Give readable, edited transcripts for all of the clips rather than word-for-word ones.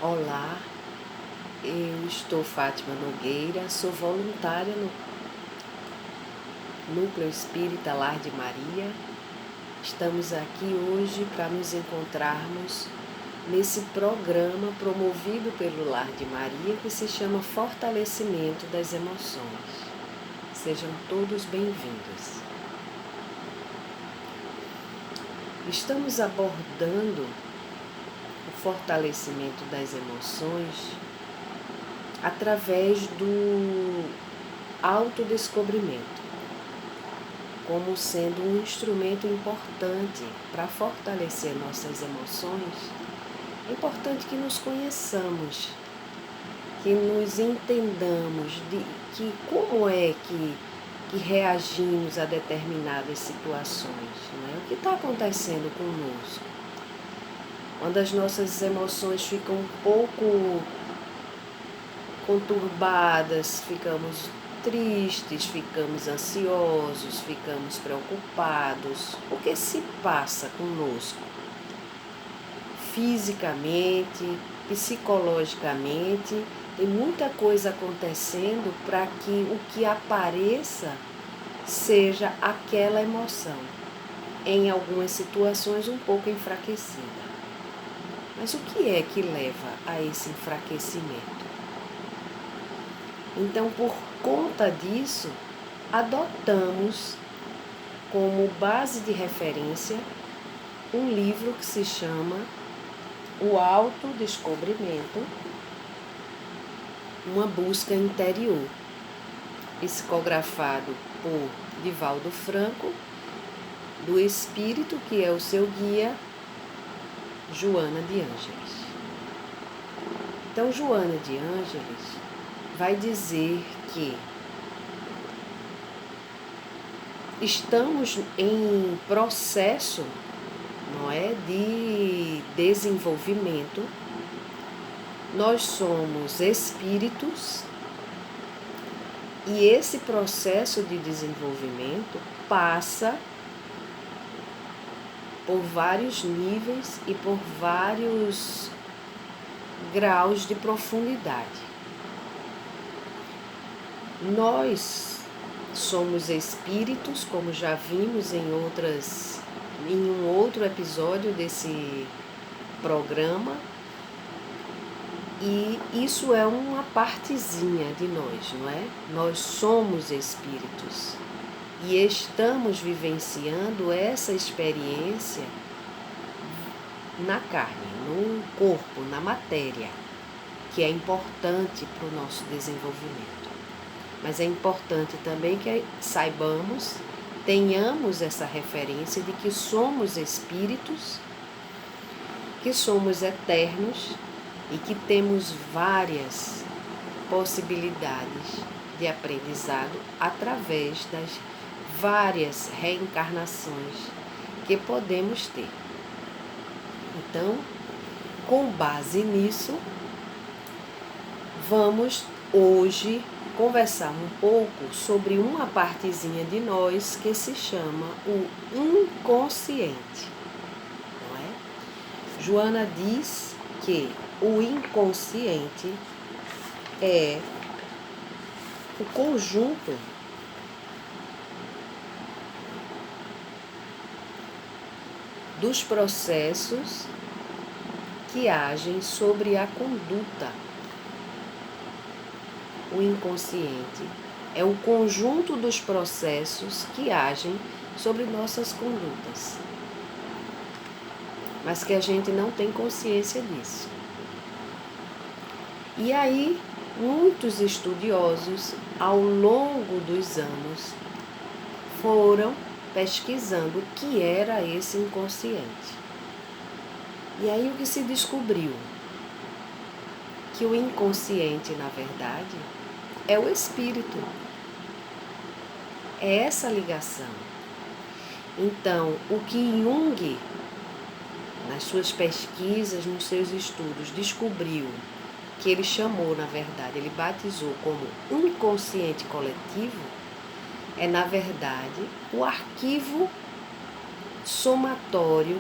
Olá, eu estou Fátima Nogueira, sou voluntária no Núcleo Espírita Lar de Maria. Estamos aqui hoje para nos encontrarmos nesse programa promovido pelo Lar de Maria que se chama Fortalecimento das Emoções. Sejam todos bem-vindos. Estamos abordando o fortalecimento das emoções através do autodescobrimento, como sendo um instrumento importante para fortalecer nossas emoções. É importante que nos conheçamos, que nos entendamos de que como é que reagimos a determinadas situações, né? O que está acontecendo conosco? Quando as nossas emoções ficam um pouco conturbadas, ficamos tristes, ficamos ansiosos, ficamos preocupados. O que se passa conosco? Fisicamente, psicologicamente, tem muita coisa acontecendo para que o que apareça seja aquela emoção, em algumas situações um pouco enfraquecida. Mas o que é que leva a esse enfraquecimento? Então, por conta disso, adotamos como base de referência um livro que se chama O Autodescobrimento, uma busca interior, psicografado por Divaldo Franco, do Espírito, que é o seu guia, Joana de Ângeles. Então, Joana de Ângeles vai dizer que estamos em processo, não é, de desenvolvimento. Nós somos espíritos e esse processo de desenvolvimento passa por vários níveis e por vários graus de profundidade. Nós somos espíritos, como já vimos em um outro episódio desse programa, e isso é uma partezinha de nós, não é? Nós somos espíritos e estamos vivenciando essa experiência na carne, no corpo, na matéria, que é importante para o nosso desenvolvimento. Mas é importante também que saibamos, tenhamos essa referência de que somos espíritos, que somos eternos e que temos várias possibilidades de aprendizado através das várias reencarnações que podemos ter. Então, com base nisso, vamos hoje conversar um pouco sobre uma partezinha de nós que se chama o inconsciente, não é? Joana diz que o inconsciente é o conjunto dos processos que agem sobre a conduta. O inconsciente é o conjunto dos processos que agem sobre nossas condutas, mas que a gente não tem consciência disso. E aí, muitos estudiosos, ao longo dos anos, foram pesquisando o que era esse inconsciente. E aí o que se descobriu? Que o inconsciente, na verdade, é o espírito. É essa ligação. Então, o que Jung, nas suas pesquisas, nos seus estudos, descobriu, que ele chamou, na verdade, ele batizou como inconsciente coletivo, é, na verdade, o arquivo somatório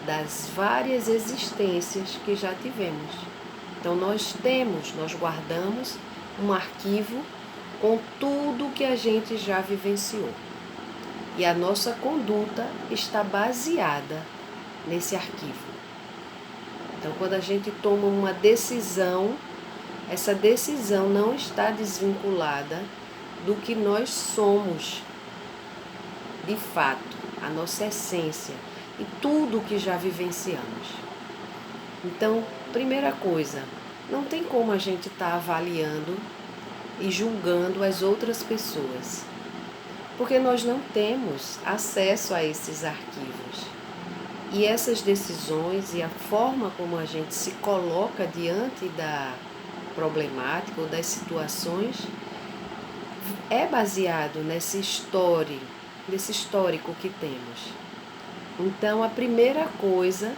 das várias existências que já tivemos. Então nós guardamos um arquivo com tudo que a gente já vivenciou. E a nossa conduta está baseada nesse arquivo. Então, quando a gente toma uma decisão, essa decisão não está desvinculada do que nós somos, de fato, a nossa essência e tudo que já vivenciamos. Então, primeira coisa, não tem como a gente estar avaliando e julgando as outras pessoas, porque nós não temos acesso a esses arquivos. E essas decisões e a forma como a gente se coloca diante da problemática ou das situações é baseado nesse histórico que temos. Então, a primeira coisa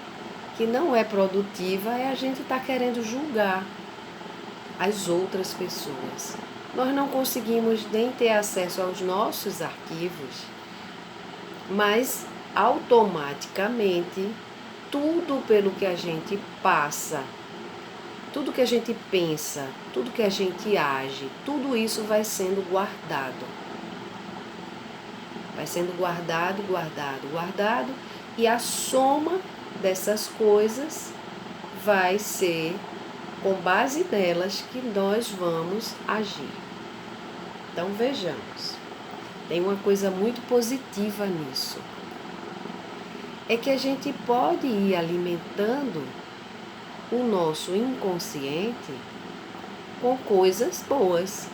que não é produtiva é a gente estar querendo julgar as outras pessoas. Nós não conseguimos nem ter acesso aos nossos arquivos, mas automaticamente tudo pelo que a gente passa, tudo que a gente pensa, tudo que a gente age, tudo isso vai sendo guardado. Vai sendo guardado, e a soma dessas coisas vai ser com base nelas que nós vamos agir. Então vejamos, tem uma coisa muito positiva nisso. É que a gente pode ir alimentando o nosso inconsciente com coisas boas,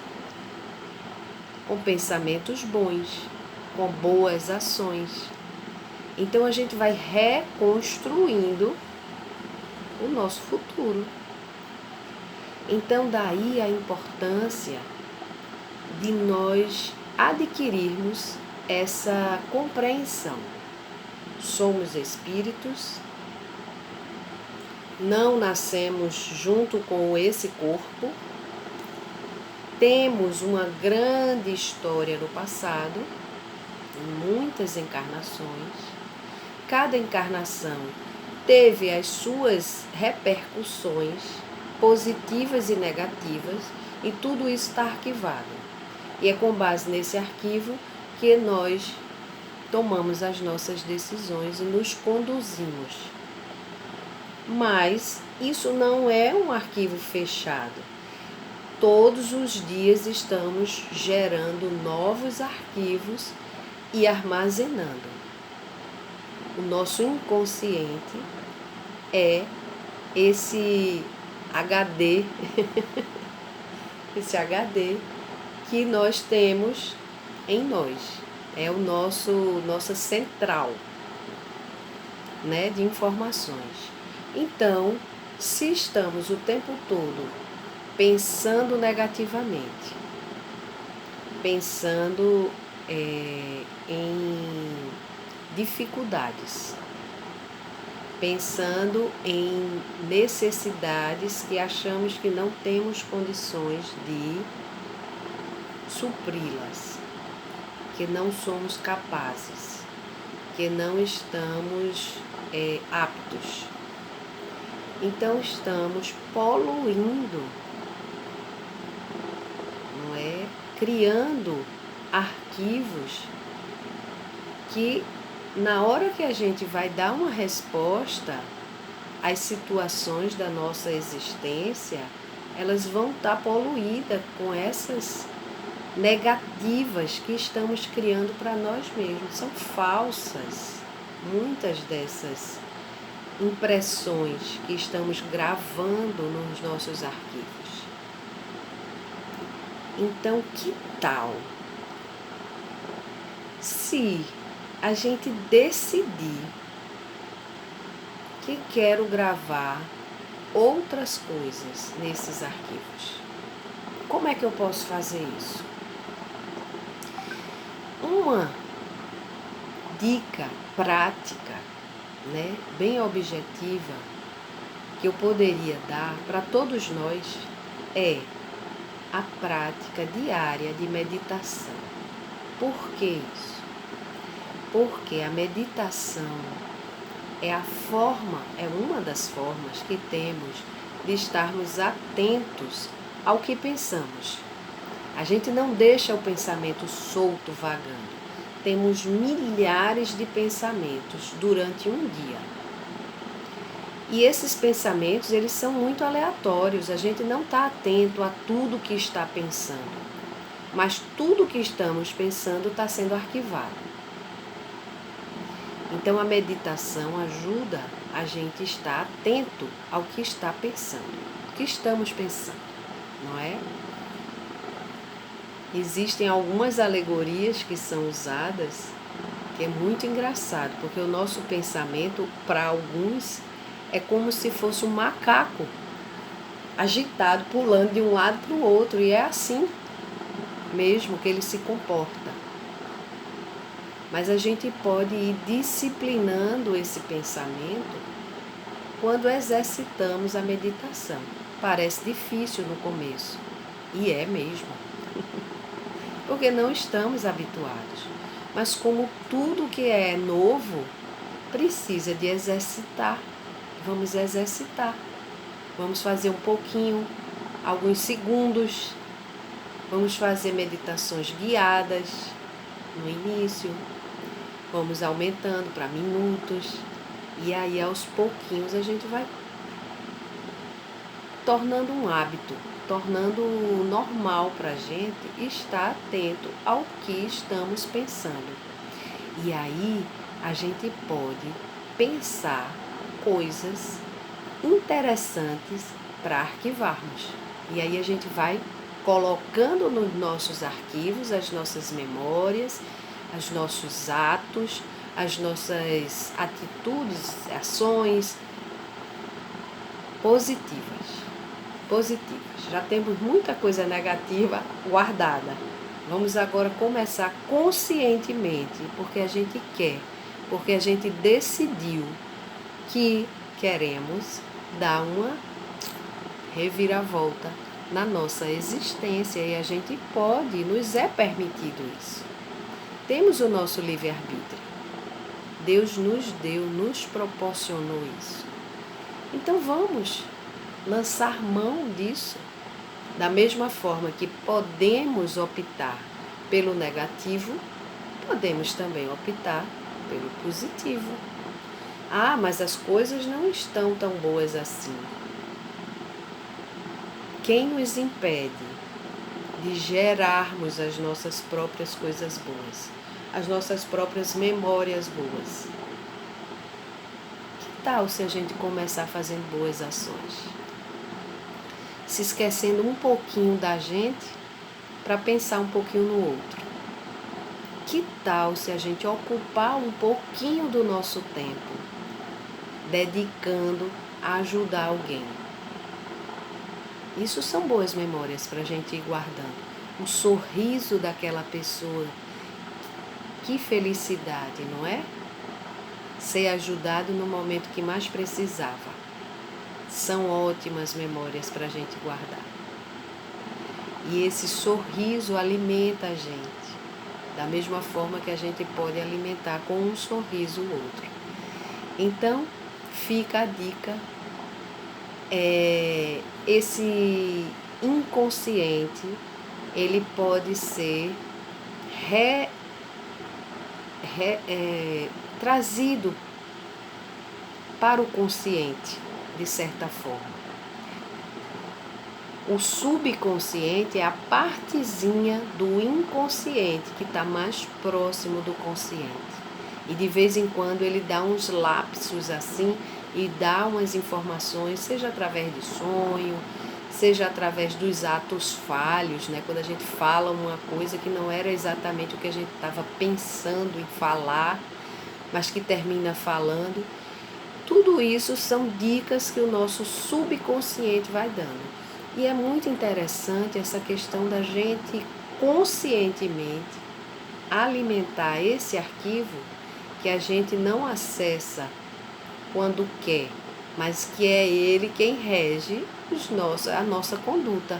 com pensamentos bons, com boas ações. Então a gente vai reconstruindo o nosso futuro. Então daí a importância de nós adquirirmos essa compreensão. Somos espíritos, não nascemos junto com esse corpo, temos uma grande história no passado, muitas encarnações, cada encarnação teve as suas repercussões positivas e negativas, e tudo isso está arquivado. E é com base nesse arquivo que nós tomamos as nossas decisões e nos conduzimos. Mas isso não é um arquivo fechado. Todos os dias estamos gerando novos arquivos e armazenando. O nosso inconsciente é esse HD, esse HD que nós temos em nós. É o nossa central, né, de informações. Então, se estamos o tempo todo pensando negativamente, pensando em dificuldades, pensando em necessidades que achamos que não temos condições de supri-las, que não somos capazes, que não estamos aptos. Então estamos poluindo, não é? Criando arquivos que, na hora que a gente vai dar uma resposta às situações da nossa existência, elas vão estar poluídas com essas negativas que estamos criando para nós mesmos. São falsas, muitas dessas impressões que estamos gravando nos nossos arquivos. Então, que tal se a gente decidir que quero gravar outras coisas nesses arquivos? Como é que eu posso fazer isso? Uma dica prática, né, bem objetiva, que eu poderia dar para todos nós é a prática diária de meditação. Por que isso? Porque a meditação é uma das formas que temos de estarmos atentos ao que pensamos. A gente não deixa o pensamento solto vagando. Temos milhares de pensamentos durante um dia. E esses pensamentos, eles são muito aleatórios. A gente não está atento a tudo que está pensando. Mas tudo que estamos pensando está sendo arquivado. Então a meditação ajuda a gente a estar atento ao que está pensando, o que estamos pensando, não é? Existem algumas alegorias que são usadas, que é muito engraçado, porque o nosso pensamento, para alguns, é como se fosse um macaco, agitado, pulando de um lado para o outro, e é assim mesmo que ele se comporta. Mas a gente pode ir disciplinando esse pensamento quando exercitamos a meditação. Parece difícil no começo, e é mesmo, porque não estamos habituados. Mas como tudo que é novo, precisa de exercitar. Vamos exercitar. Vamos fazer um pouquinho, alguns segundos. Vamos fazer meditações guiadas no início. Vamos aumentando para minutos. E aí, aos pouquinhos, a gente vai tornando um hábito, tornando normal para a gente estar atento ao que estamos pensando. E aí, a gente pode pensar coisas interessantes para arquivarmos. E aí, a gente vai colocando nos nossos arquivos as nossas memórias, os nossos atos, as nossas atitudes, ações positivas. Já temos muita coisa negativa guardada. Vamos agora começar conscientemente, porque a gente quer, porque a gente decidiu que queremos dar uma reviravolta na nossa existência, e a gente pode, nos é permitido isso. Temos o nosso livre-arbítrio. Deus nos deu, nos proporcionou isso. Então vamos lançar mão disso. Da mesma forma que podemos optar pelo negativo, podemos também optar pelo positivo. Ah, mas as coisas não estão tão boas assim. Quem nos impede de gerarmos as nossas próprias coisas boas, as nossas próprias memórias boas? Que tal se a gente começar fazendo boas ações? Se esquecendo um pouquinho da gente para pensar um pouquinho no outro. Que tal se a gente ocupar um pouquinho do nosso tempo dedicando a ajudar alguém? Isso são boas memórias para a gente ir guardando. O sorriso daquela pessoa. Que felicidade, não é? Ser ajudado no momento que mais precisava. São ótimas memórias para a gente guardar. E esse sorriso alimenta a gente. Da mesma forma que a gente pode alimentar com um sorriso o outro. Então, fica a dica. Esse inconsciente, ele pode ser trazido para o consciente, de certa forma. O subconsciente é a partezinha do inconsciente que está mais próximo do consciente. E de vez em quando ele dá uns lapsos assim e dá umas informações, seja através de sonho, seja através dos atos falhos, né? Quando a gente fala uma coisa que não era exatamente o que a gente estava pensando em falar, mas que termina falando. Tudo isso são dicas que o nosso subconsciente vai dando. E é muito interessante essa questão da gente conscientemente alimentar esse arquivo que a gente não acessa quando quer, mas que é ele quem rege a nossa conduta.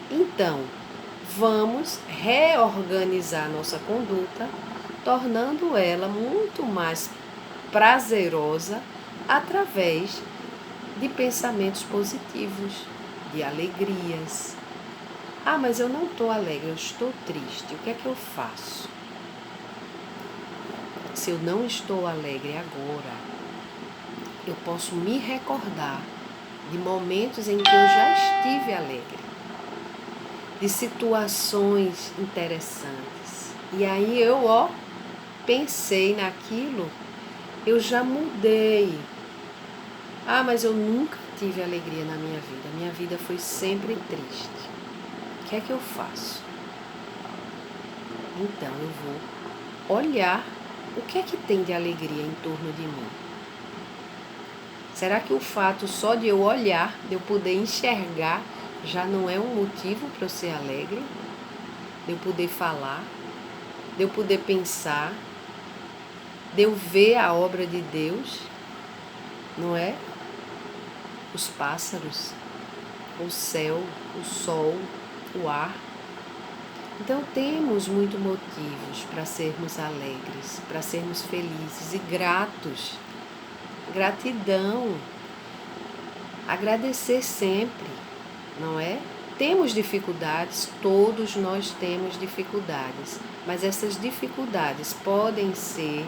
Então, vamos reorganizar a nossa conduta, tornando ela muito mais prazerosa através de pensamentos positivos, de alegrias. Ah, mas eu não estou alegre, eu estou triste. O que é que eu faço? Se eu não estou alegre agora, eu posso me recordar de momentos em que eu já estive alegre, de situações interessantes. E aí eu, pensei naquilo, eu já mudei. Ah, mas eu nunca tive alegria na minha vida. Minha vida foi sempre triste. O que é que eu faço? Então eu vou olhar o que é que tem de alegria em torno de mim. Será que o fato só de eu olhar, de eu poder enxergar, já não é um motivo para eu ser alegre? De eu poder falar, de eu poder pensar, de eu ver a obra de Deus, não é? Os pássaros, o céu, o sol, o ar. Então temos muitos motivos para sermos alegres, para sermos felizes e gratos. Gratidão, agradecer sempre, não é? Temos dificuldades, todos nós temos dificuldades, mas essas dificuldades podem ser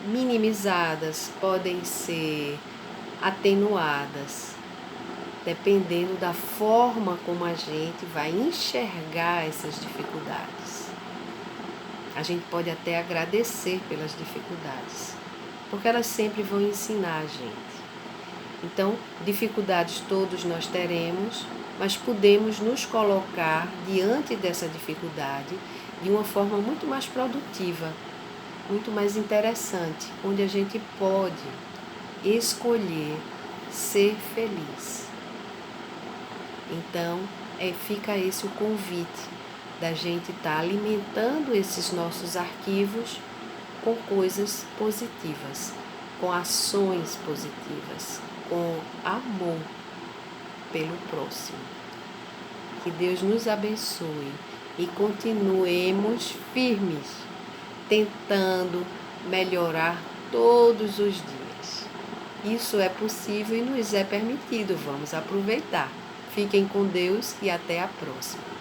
minimizadas, podem ser atenuadas, dependendo da forma como a gente vai enxergar essas dificuldades. A gente pode até agradecer pelas dificuldades, porque elas sempre vão ensinar a gente. Então, dificuldades todos nós teremos, mas podemos nos colocar diante dessa dificuldade de uma forma muito mais produtiva, muito mais interessante, onde a gente pode escolher ser feliz. Então, fica esse o convite da gente estar alimentando esses nossos arquivos com coisas positivas, com ações positivas, com amor pelo próximo. Que Deus nos abençoe e continuemos firmes, tentando melhorar todos os dias. Isso é possível e nos é permitido, vamos aproveitar. Fiquem com Deus e até a próxima.